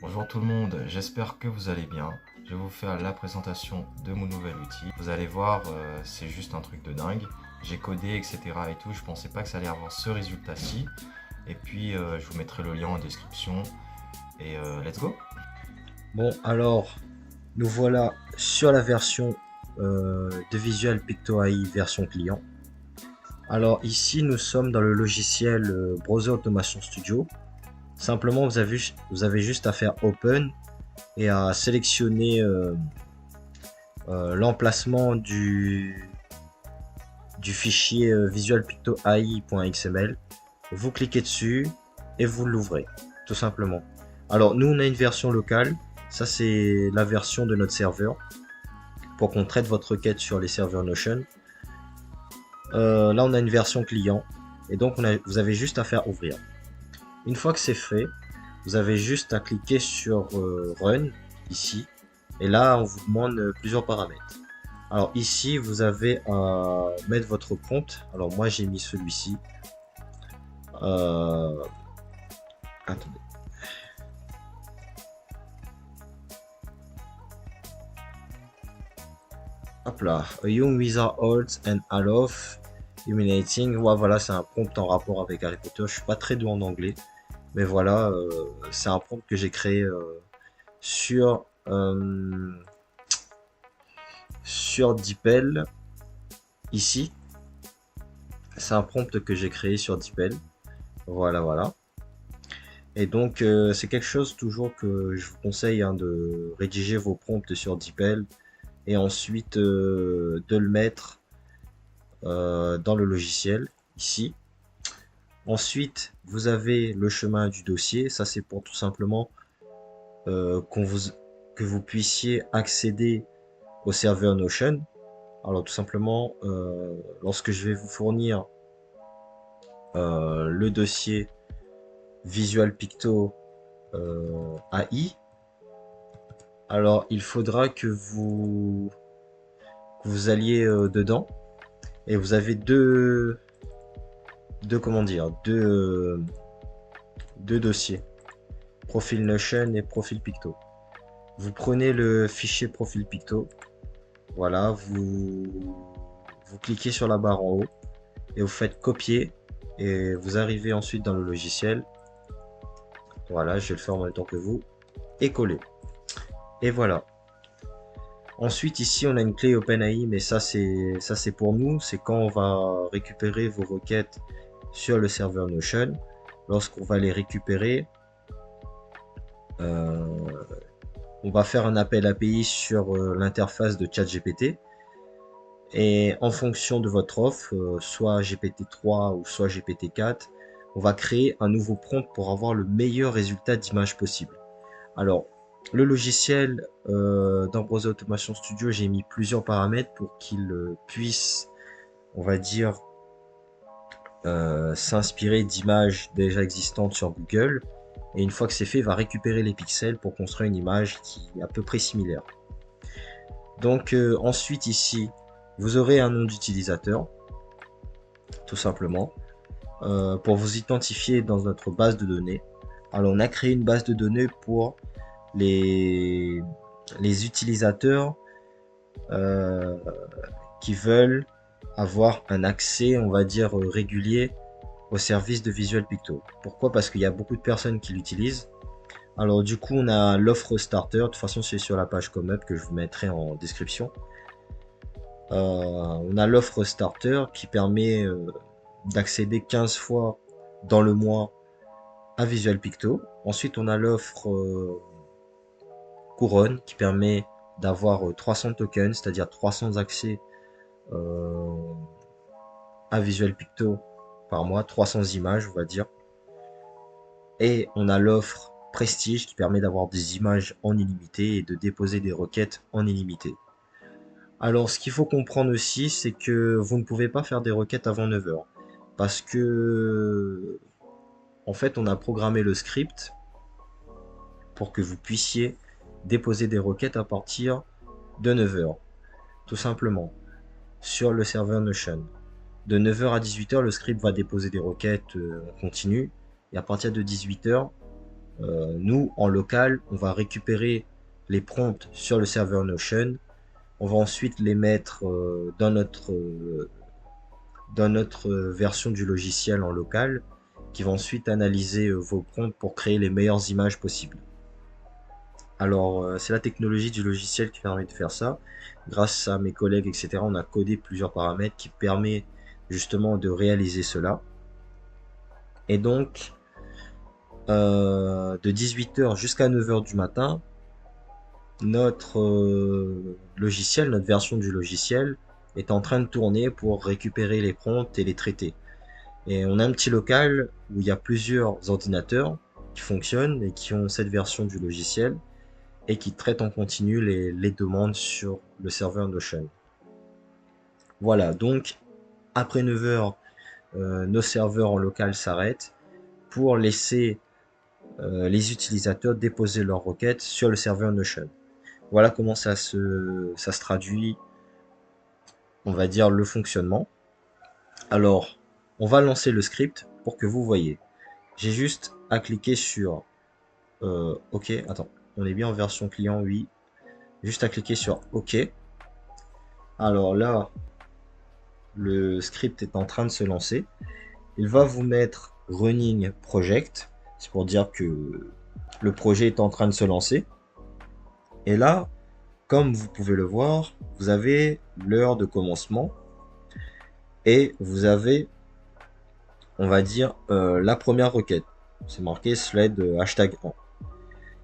Bonjour tout le monde, j'espère que vous allez bien. Je vais vous faire la présentation de mon nouvel outil. Vous allez voir, c'est juste un truc de dingue. J'ai codé, etc. et tout. Je pensais pas que ça allait avoir ce résultat-ci. Et puis, je vous mettrai le lien en description. Et let's go! Bon, alors, nous voilà sur la version de Visual Picto AI version client. Alors ici, nous sommes dans le logiciel Browser Automation Studio. Simplement, vous avez juste à faire Open et à sélectionner l'emplacement du fichier Visual Picto AI.xml. Vous cliquez dessus et vous l'ouvrez, tout simplement. Alors, nous, on a une version locale. Ça, c'est la version de notre serveur pour qu'on traite votre requête sur les serveurs Notion. Là, on a une version client et donc vous avez juste à faire ouvrir. Une fois que c'est fait, vous avez juste à cliquer sur Run ici et là, on vous demande plusieurs paramètres. Alors ici, vous avez à mettre votre prompt. Alors moi, j'ai mis celui-ci. Euh, Attendez. Hop là. A young wizard holds and Alof illuminating. Ouais, voilà, c'est un prompt en rapport avec Harry Potter. Je suis pas très doué en anglais. Mais voilà, c'est un prompt que j'ai créé sur, sur DeepL ici. C'est un prompt que j'ai créé sur DeepL. Voilà, voilà. Et donc, c'est quelque chose toujours que je vous conseille hein, de rédiger vos prompts sur DeepL et ensuite de le mettre dans le logiciel ici. Ensuite, vous avez le chemin du dossier. Ça, c'est pour tout simplement qu'on vous, que vous puissiez accéder au serveur Notion. Alors tout simplement, lorsque je vais vous fournir le dossier Visual Picto AI, alors il faudra que vous alliez dedans et vous avez comment dire, deux dossiers, profil Notion et profil Picto. Vous prenez le fichier profil Picto, voilà, vous cliquez sur la barre en haut et vous faites copier et vous arrivez ensuite dans le logiciel. Voilà, je vais le faire en même temps que vous et coller. Et voilà. Ensuite ici on a une clé OpenAI, mais ça c'est pour nous, c'est quand on va récupérer vos requêtes sur le serveur Notion. Lorsqu'on va les récupérer, euh, on va faire un appel API sur l'interface de ChatGPT. Et en fonction de votre offre, soit GPT-3 ou soit GPT-4, on va créer un nouveau prompt pour avoir le meilleur résultat d'image possible. Alors, le logiciel dans Browser Automation Studio, j'ai mis plusieurs paramètres pour qu'il puisse, on va dire, s'inspirer d'images déjà existantes sur Google. Et une fois que c'est fait, il va récupérer les pixels pour construire une image qui est à peu près similaire. Donc ensuite ici, vous aurez un nom d'utilisateur, tout simplement, pour vous identifier dans notre base de données. Alors on a créé une base de données pour les, les utilisateurs euh, qui veulent avoir un accès, on va dire, régulier au service de Visual Picto. Pourquoi? Parce qu'il y a beaucoup de personnes qui l'utilisent. Alors du coup, on a l'offre starter. De toute façon, c'est sur la page ComUp que je vous mettrai en description. On a l'offre starter qui permet d'accéder 15 fois dans le mois à Visual Picto. Ensuite, on a l'offre couronne qui permet d'avoir 300 tokens, c'est-à-dire 300 accès euh, à Visual Picto par mois, 300 images, on va dire. Et on a l'offre prestige qui permet d'avoir des images en illimité et de déposer des requêtes en illimité. Alors, ce qu'il faut comprendre aussi, c'est que vous ne pouvez pas faire des requêtes avant 9 heures. Parce que, en fait, on a programmé le script pour que vous puissiez déposer des requêtes à partir de 9 heures. Tout simplement. Sur le serveur Notion. De 9 heures à 18 heures, le script va déposer des requêtes en continu. Et à partir de 18 heures, Nous, en local, on va récupérer les prompts sur le serveur Notion. On va ensuite les mettre dans notre version du logiciel en local, qui va ensuite analyser vos prompts pour créer les meilleures images possibles. Alors, c'est la technologie du logiciel qui permet de faire ça. Grâce à mes collègues, etc., on a codé plusieurs paramètres qui permettent justement de réaliser cela. Et donc, de 18h jusqu'à 9h du matin, notre logiciel, notre version du logiciel est en train de tourner pour récupérer les prompts et les traiter. Et on a un petit local où il y a plusieurs ordinateurs qui fonctionnent et qui ont cette version du logiciel et qui traitent en continu les demandes sur le serveur Notion. Voilà, donc après 9h, nos serveurs en local s'arrêtent pour laisser les utilisateurs déposer leurs requêtes sur le serveur Notion. Voilà comment ça se traduit, on va dire, le fonctionnement. Alors, on va lancer le script pour que vous voyez. J'ai juste à cliquer sur OK. Attends, on est bien en version client, oui. Juste à cliquer sur OK. Alors là, le script est en train de se lancer. Il va vous mettre Running Project. C'est pour dire que le projet est en train de se lancer. Et là, comme vous pouvez le voir, vous avez l'heure de commencement et vous avez, on va dire, la première requête. C'est marqué slide hashtag 1.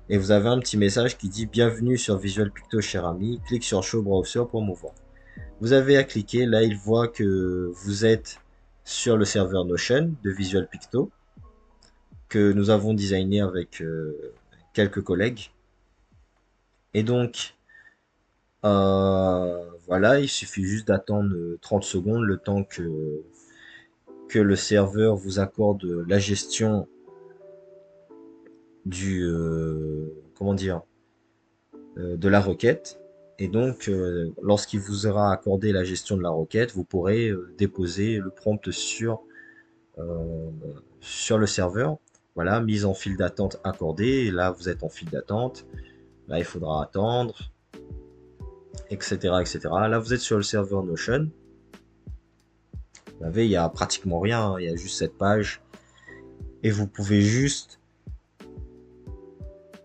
Et vous avez un petit message qui dit bienvenue sur Visual Picto cher ami, clique sur Show Browser pour m'ouvrir. Vous avez à cliquer, là il voit que vous êtes sur le serveur Notion de Visual Picto que nous avons designé avec quelques collègues. Et donc voilà, il suffit juste d'attendre 30 secondes le temps que le serveur vous accorde la gestion du comment dire de la requête. Et donc, lorsqu'il vous aura accordé la gestion de la requête, vous pourrez déposer le prompt sur le serveur. Voilà, mise en file d'attente accordée. Et là, vous êtes en file d'attente. Là, il faudra attendre, etc., etc. Là, vous êtes sur le serveur Notion. Vous savez, il n'y a pratiquement rien. Hein. Il y a juste cette page. Et vous pouvez juste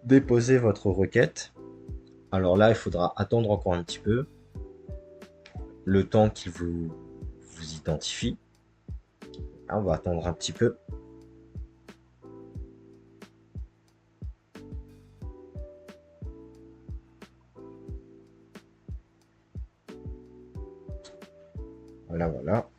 déposer votre requête. Alors là, il faudra attendre encore un petit peu. Le temps qu'il vous identifie. Là, on va attendre un petit peu. Voilà, voilà.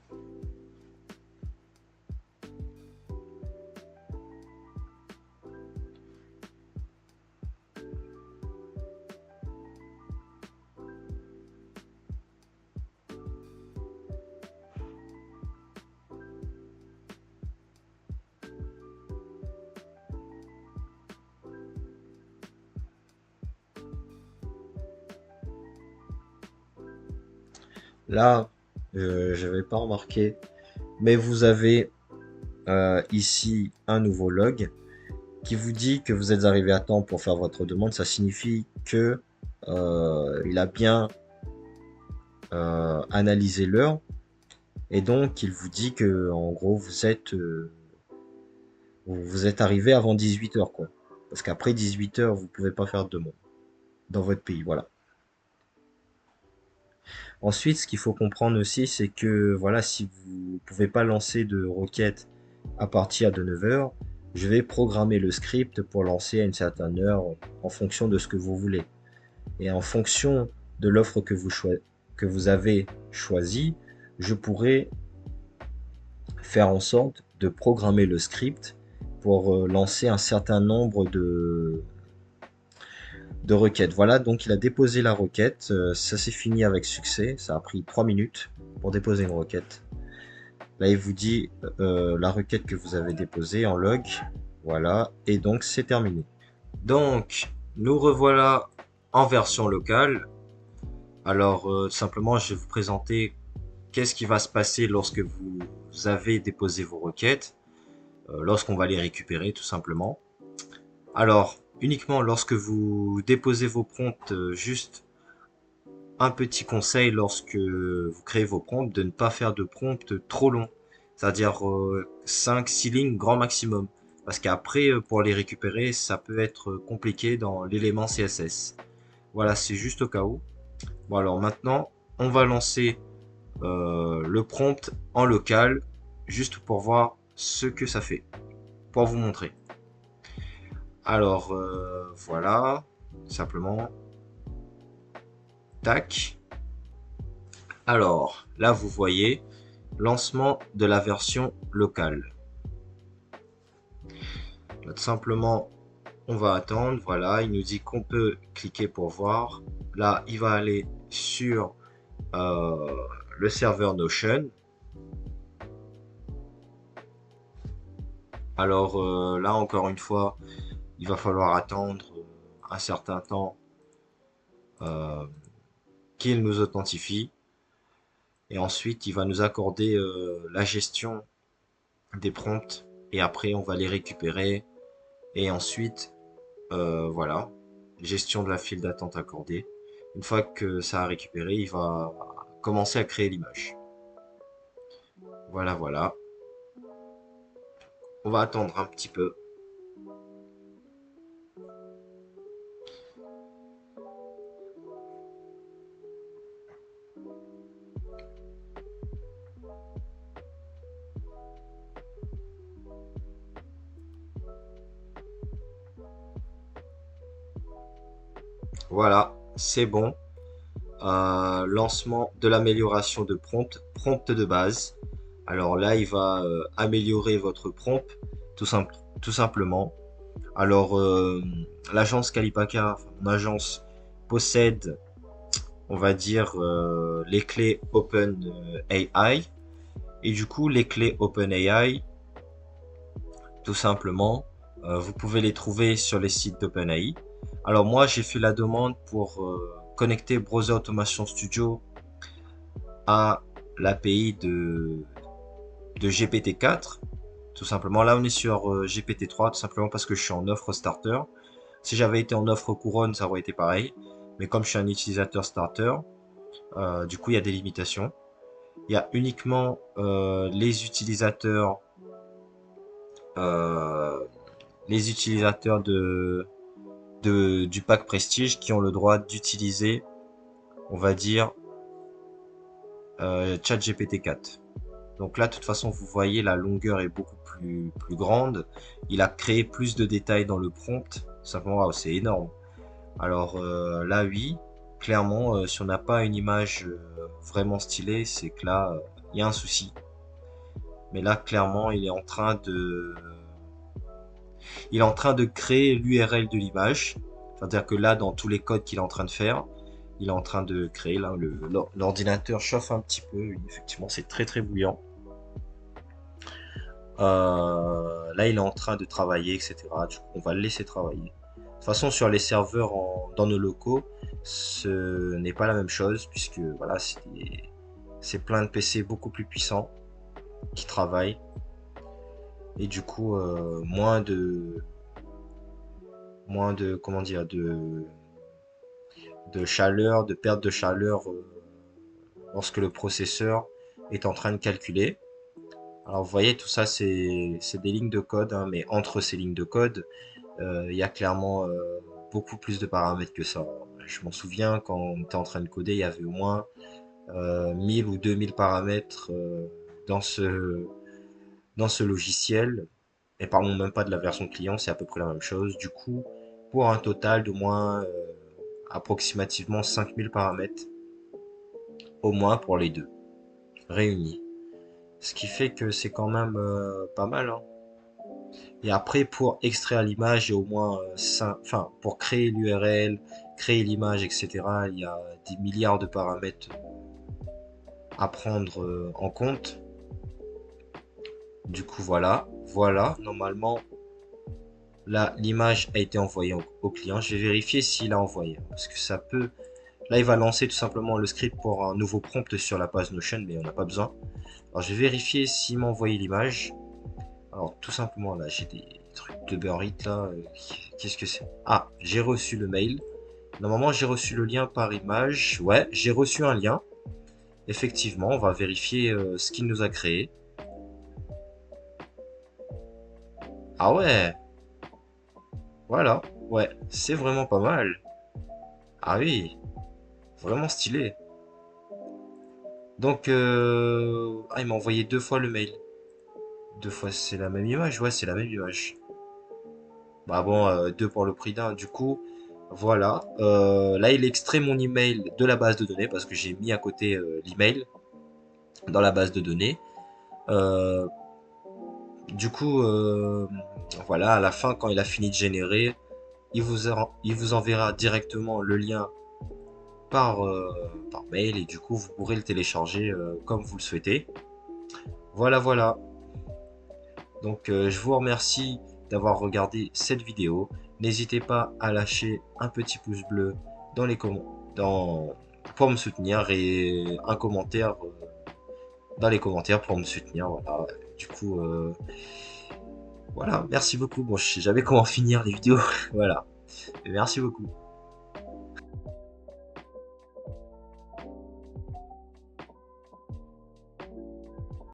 Là, je n'avais pas remarqué, mais vous avez ici un nouveau log qui vous dit que vous êtes arrivé à temps pour faire votre demande. Ça signifie que il a bien analysé l'heure et donc il vous dit que en gros vous êtes arrivé avant 18h quoi. Parce qu'après 18h, vous pouvez pas faire de demande dans votre pays, voilà. Ensuite, ce qu'il faut comprendre aussi, c'est que voilà, si vous pouvez pas lancer de requête à partir de 9h, je vais programmer le script pour lancer à une certaine heure en fonction de ce que vous voulez. Et en fonction de l'offre que vous avez choisie, je pourrai faire en sorte de programmer le script pour lancer un certain nombre de requêtes. Voilà, donc il a déposé la requête. Ça s'est fini avec succès. Ça a pris 3 minutes pour déposer une requête. Là, il vous dit la requête que vous avez déposée en log. Voilà, et donc c'est terminé. Donc, nous revoilà en version locale. Alors, simplement, je vais vous présenter qu'est-ce qui va se passer lorsque vous avez déposé vos requêtes, lorsqu'on va les récupérer, tout simplement. Alors, uniquement lorsque vous déposez vos prompts, juste un petit conseil lorsque vous créez vos prompts, de ne pas faire de prompts trop longs. C'est-à-dire 5-6 lignes grand maximum. Parce qu'après, pour les récupérer, ça peut être compliqué dans l'élément CSS. Voilà, c'est juste au cas où. Bon alors maintenant, on va lancer le prompt en local, juste pour voir ce que ça fait, pour vous montrer. Alors voilà, simplement, tac. Alors là, vous voyez, lancement de la version locale. Là, tout simplement, on va attendre. Voilà, il nous dit qu'on peut cliquer pour voir. Là, il va aller sur euh, le serveur Notion. Alors là, encore une fois, il va falloir attendre un certain temps euh, qu'il nous authentifie. Et ensuite, il va nous accorder la gestion des prompts. Et après, on va les récupérer. Et ensuite, voilà, gestion de la file d'attente accordée. Une fois que ça a récupéré, il va commencer à créer l'image. Voilà, voilà. On va attendre un petit peu. Voilà, c'est bon. Lancement de l'amélioration de prompt, prompt de base. Alors là, il va améliorer votre prompt tout simplement. Alors, l'agence Calipaca, enfin, mon agence, possède, on va dire, les clés OpenAI. Et du coup, les clés OpenAI, tout simplement, vous pouvez les trouver sur les sites d'OpenAI. Alors moi, j'ai fait la demande pour connecter Browser Automation Studio à l'API de GPT-4. Tout simplement, là on est sur GPT-3, tout simplement parce que je suis en offre starter. Si j'avais été en offre couronne, ça aurait été pareil. Mais comme je suis un utilisateur starter, du coup il y a des limitations. Il y a uniquement euh, les utilisateurs du pack Prestige qui ont le droit d'utiliser, on va dire, ChatGPT 4. Donc là, de toute façon, vous voyez, la longueur est beaucoup plus grande. Il a créé plus de détails dans le prompt. Simplement, wow, c'est énorme. Alors là, oui, clairement, si on n'a pas une image vraiment stylée, c'est que là, il y a un souci. Mais là, clairement, il est en train de créer l'URL de l'image. C'est-à-dire que là, dans tous les codes qu'il est en train de faire, il est en train de créer. Là, l'ordinateur chauffe un petit peu. Effectivement, c'est très très bouillant. Là, il est en train de travailler, etc. Du coup, on va le laisser travailler. De toute façon, sur les serveurs dans nos locaux, ce n'est pas la même chose, puisque voilà, c'est plein de PC beaucoup plus puissants qui travaillent. Et du coup, moins de, comment dire, de chaleur, de perte de chaleur lorsque le processeur est en train de calculer. Alors vous voyez, tout ça c'est des lignes de code, hein, mais entre ces lignes de code, il y a clairement beaucoup plus de paramètres que ça. Je m'en souviens quand on était en train de coder, il y avait au moins 1000 ou 2000 paramètres dans dans ce logiciel. Et parlons même pas de la version client, c'est à peu près la même chose. Du coup, pour un total de moins approximativement 5000 paramètres, au moins pour les deux, réunis. Ce qui fait que c'est quand même pas mal, hein. Et après, pour extraire l'image, il y a au moins enfin, pour créer l'URL, créer l'image, etc., il y a des milliards de paramètres à prendre en compte. Du coup, voilà, normalement, là, l'image a été envoyée au client. Je vais vérifier s'il a envoyé, parce que ça peut. Là, il va lancer tout simplement le script pour un nouveau prompt sur la page Notion, mais on n'a pas besoin. Alors, je vais vérifier s'il m'a envoyé l'image. Alors, tout simplement, là, j'ai des trucs de Uber Eats, là, Qu'est-ce que c'est? Ah, j'ai reçu le mail. Normalement, j'ai reçu le lien par image. Ouais, j'ai reçu un lien. Effectivement, on va vérifier ce qu'il nous a créé. Ah ouais, voilà. Ouais, c'est vraiment pas mal. Ah oui, vraiment stylé. Donc, ah, il m'a envoyé deux fois le mail. Deux fois, c'est la même image? Ouais, c'est la même image. Bah bon, deux pour le prix d'un. Du coup, voilà. Là, il extrait mon email de la base de données parce que j'ai mis à côté l'email dans la base de données. Euh, du coup, voilà, à la fin, quand il a fini de générer, il vous enverra directement le lien par mail et du coup, vous pourrez le télécharger comme vous le souhaitez. Voilà, voilà. Donc, je vous remercie d'avoir regardé cette vidéo. N'hésitez pas à lâcher un petit pouce bleu dans les pour me soutenir et un commentaire dans les commentaires pour me soutenir. Voilà. Du coup, voilà. Merci beaucoup. Bon, je sais jamais comment finir les vidéos. Voilà. Merci beaucoup.